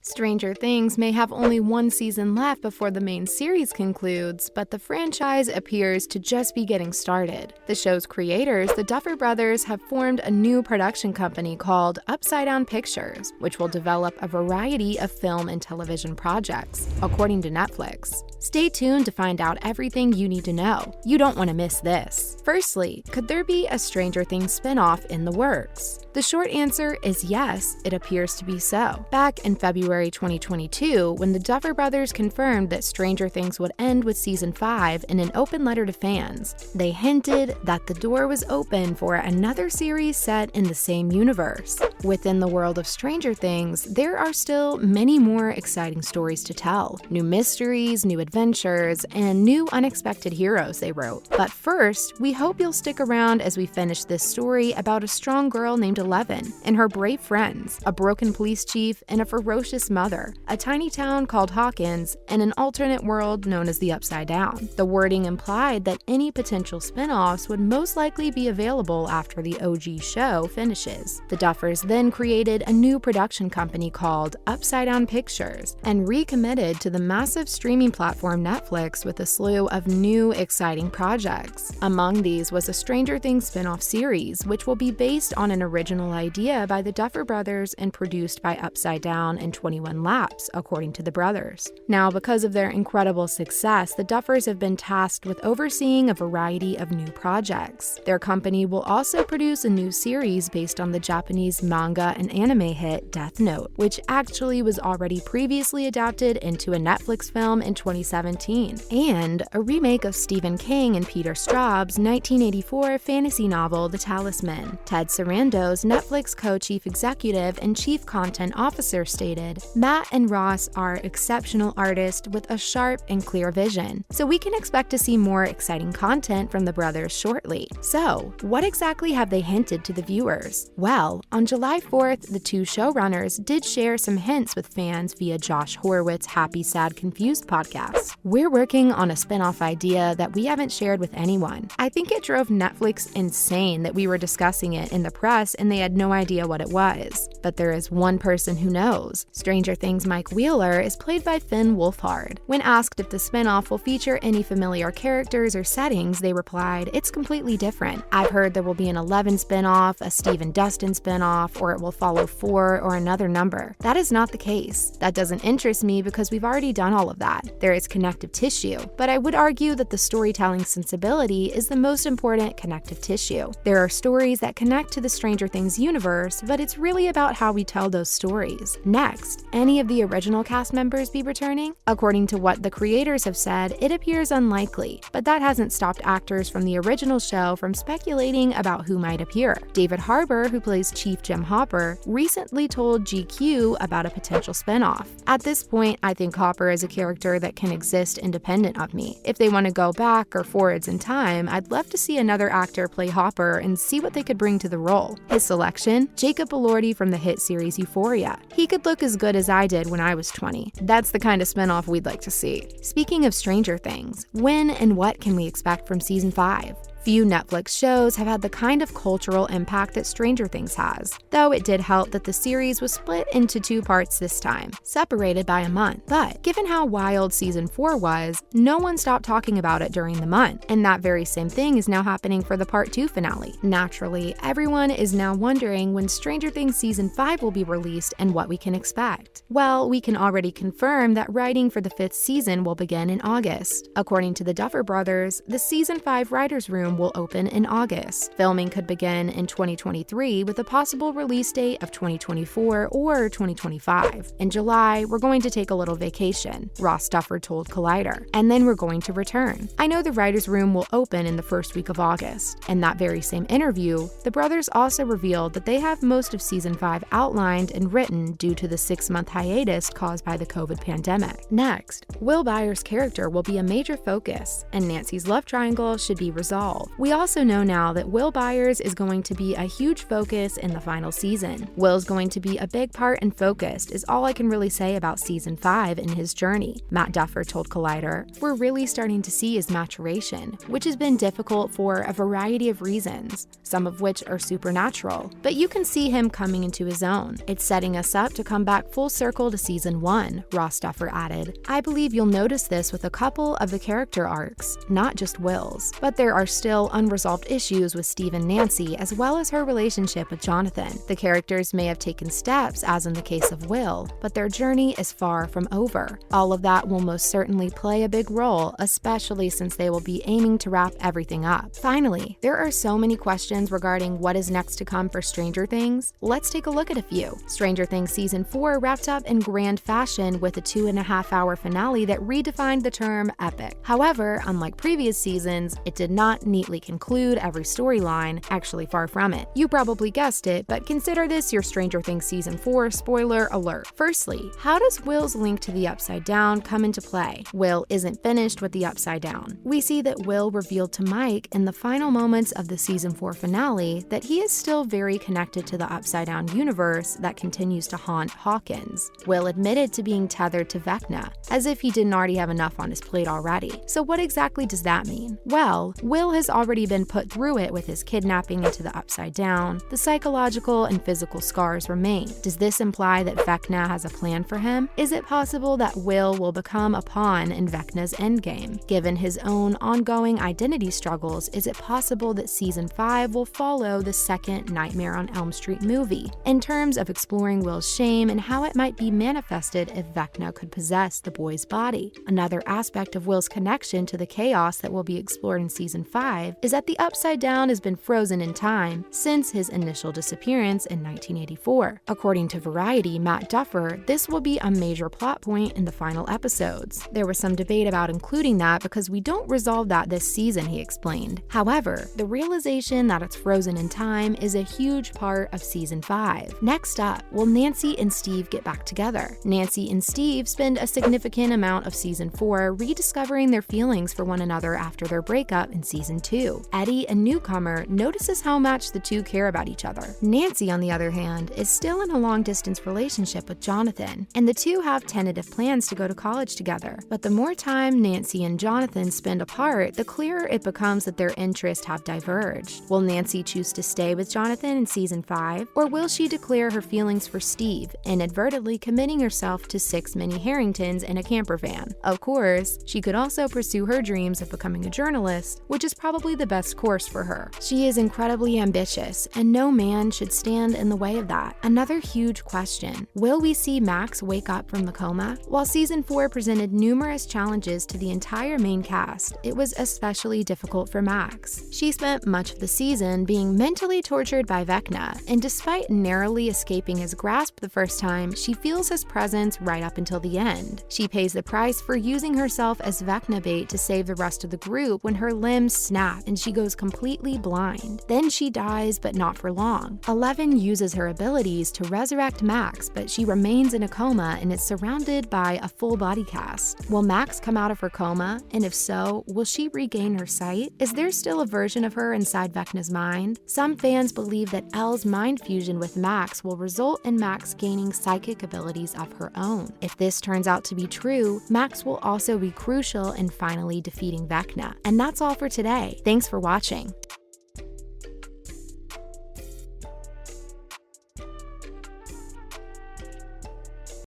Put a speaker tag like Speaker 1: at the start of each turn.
Speaker 1: Stranger Things may have only one season left before the main series concludes, but the franchise appears to just be getting started. The show's creators, the Duffer Brothers, have formed a new production company called Upside Down Pictures, which will develop a variety of film and television projects, according to Netflix. Stay tuned to find out everything you need to know. You don't want to miss this. Firstly, could there be a Stranger Things spinoff in the works? The short answer is yes, it appears to be so. Back in February 2022, when the Duffer Brothers confirmed that Stranger Things would end with Season 5 in an open letter to fans, they hinted that the door was open for another series set in the same universe. Within the world of Stranger Things, there are still many more exciting stories to tell. New mysteries, new adventures, and new unexpected heroes, they wrote. But first, we hope you'll stick around as we finish this story about a strong girl named Eleven and her brave friends, a broken police chief, and a ferocious mother, a tiny town called Hawkins, and an alternate world known as the Upside Down. The wording implied that any potential spin-offs would most likely be available after the OG show finishes. The Duffers then created a new production company called Upside Down Pictures and recommitted to the massive streaming platform Netflix with a slew of new, exciting projects. Among these was a Stranger Things spin-off series, which will be based on an original idea by the Duffer Brothers and produced by Upside Down and 21 Laps, according to the brothers. Now, because of their incredible success, the Duffers have been tasked with overseeing a variety of new projects. Their company will also produce a new series based on the Japanese manga and anime hit Death Note, which actually was already previously adapted into a Netflix film in 2017, and a remake of Stephen King and Peter Straub's 1984 fantasy novel The Talisman. Ted Sarando's Netflix co-chief executive and chief content officer stated, "Matt and Ross are exceptional artists with a sharp and clear vision, so we can expect to see more exciting content from the brothers shortly." So, what exactly have they hinted to the viewers? Well, on July 4th, the two showrunners did share some hints with fans via Josh Horowitz' Happy, Sad, Confused podcast. "We're working on a spin-off idea that we haven't shared with anyone. I think it drove Netflix insane that we were discussing it in the press and they had no idea what it was. But there is one person who knows. Stranger Things Mike Wheeler is played by Finn Wolfhard. When asked if the spinoff will feature any familiar characters or settings, they replied, "It's completely different. I've heard there will be an 11 spinoff, a Steve and Dustin spinoff, or it will follow 4 or another number. That is not the case. That doesn't interest me because we've already done all of that. There is connective tissue, but I would argue that the storytelling sensibility is the most important connective tissue. There are stories that connect to the Stranger Things universe, but it's really about how we tell those stories." Next, any of the original cast members be returning? According to what the creators have said, it appears unlikely, but that hasn't stopped actors from the original show from speculating about who might appear. David Harbour, who plays Chief Jim Hopper, recently told GQ about a potential spinoff. "At this point, I think Hopper is a character that can exist independent of me. If they want to go back or forwards in time, I'd love to see another actor play Hopper and see what they could bring to the role." His selection? Jacob Elordi from the hit series Euphoria. "He could look as good as I did when I was 20. That's the kind of spinoff we'd like to see." Speaking of Stranger Things, when and what can we expect from Season 5? Few Netflix shows have had the kind of cultural impact that Stranger Things has, though it did help that the series was split into 2 parts this time, separated by a month. But given how wild Season 4 was, no one stopped talking about it during the month, and that very same thing is now happening for the Part 2 finale. Naturally, everyone is now wondering when Stranger Things Season 5 will be released and what we can expect. Well, we can already confirm that writing for the 5th season will begin in August. According to the Duffer Brothers, the Season 5 writers' room will open in August. Filming could begin in 2023 with a possible release date of 2024 or 2025. In July, we're going to take a little vacation, Ross Duffer told Collider, and then we're going to return. I know the writers' room will open in the first week of August. In that very same interview, the brothers also revealed that they have most of Season 5 outlined and written due to the 6-month hiatus caused by the COVID pandemic. Next, Will Byers' character will be a major focus, and Nancy's love triangle should be resolved. evolve. We also know now that Will Byers is going to be a huge focus in the final season. Will's going to be a big part and focused is all I can really say about season 5 in his journey. Matt Duffer told Collider, "We're really starting to see his maturation, which has been difficult for a variety of reasons, some of which are supernatural, but you can see him coming into his own. It's setting us up to come back full circle to season 1, Ross Duffer added. "I believe you'll notice this with a couple of the character arcs, not just Will's, but there are still unresolved issues with Steve and Nancy as well as her relationship with Jonathan. The characters may have taken steps, as in the case of Will, but their journey is far from over. All of that will most certainly play a big role, especially since they will be aiming to wrap everything up." Finally, there are so many questions regarding what is next to come for Stranger Things. Let's take a look at a few. Stranger Things Season 4 wrapped up in grand fashion with a 2.5-hour finale that redefined the term epic. However, unlike previous seasons, it did not neatly conclude every storyline, actually far from it. You probably guessed it, but consider this your Stranger Things Season 4 spoiler alert. Firstly, how does Will's link to the Upside Down come into play? Will isn't finished with the Upside Down. We see that Will revealed to Mike in the final moments of the Season 4 finale that he is still very connected to the Upside Down universe that continues to haunt Hawkins. Will admitted to being tethered to Vecna, as if he didn't already have enough on his plate already. So what exactly does that mean? Well, Will has already been put through it with his kidnapping into the Upside Down. The psychological and physical scars remain. Does this imply that Vecna has a plan for him? Is it possible that Will become a pawn in Vecna's endgame? Given his own ongoing identity struggles, is it possible that Season 5 will follow the second Nightmare on Elm Street movie, in terms of exploring Will's shame and how it might be manifested if Vecna could possess the boy's body? Another aspect of Will's connection to the chaos that will be explored in Season 5 is that the Upside Down has been frozen in time since his initial disappearance in 1984. According to Variety, Matt Duffer, this will be a major plot point in the final episodes. There was some debate about including that because we don't resolve that this season, he explained. However, the realization that it's frozen in time is a huge part of Season 5. Next up, will Nancy and Steve get back together? Nancy and Steve spend a significant amount of Season 4 rediscovering their feelings for one another after their breakup in Season 2. Eddie, a newcomer, notices how much the two care about each other. Nancy, on the other hand, is still in a long-distance relationship with Jonathan, and the two have tentative plans to go to college together. But the more time Nancy and Jonathan spend apart, the clearer it becomes that their interests have diverged. Will Nancy choose to stay with Jonathan in Season 5, or will she declare her feelings for Steve, inadvertently committing herself to 6 mini Harringtons in a camper van? Of course, she could also pursue her dreams of becoming a journalist, which is probably the best course for her. She is incredibly ambitious, and no man should stand in the way of that. Another huge question: will we see Max wake up from the coma? While Season 4 presented numerous challenges to the entire main cast, it was especially difficult for Max. She spent much of the season being mentally tortured by Vecna, and despite narrowly escaping his grasp the first time, she feels his presence right up until the end. She pays the price for using herself as Vecna bait to save the rest of the group when her limbs snap and she goes completely blind. Then she dies, but not for long. Eleven uses her abilities to resurrect Max, but she remains in a coma and is surrounded by a full body cast. Will Max come out of her coma? And if so, will she regain her sight? Is there still a version of her inside Vecna's mind? Some fans believe that Elle's mind fusion with Max will result in Max gaining psychic abilities of her own. If this turns out to be true, Max will also be crucial in finally defeating Vecna. And that's all for today. Thanks for watching.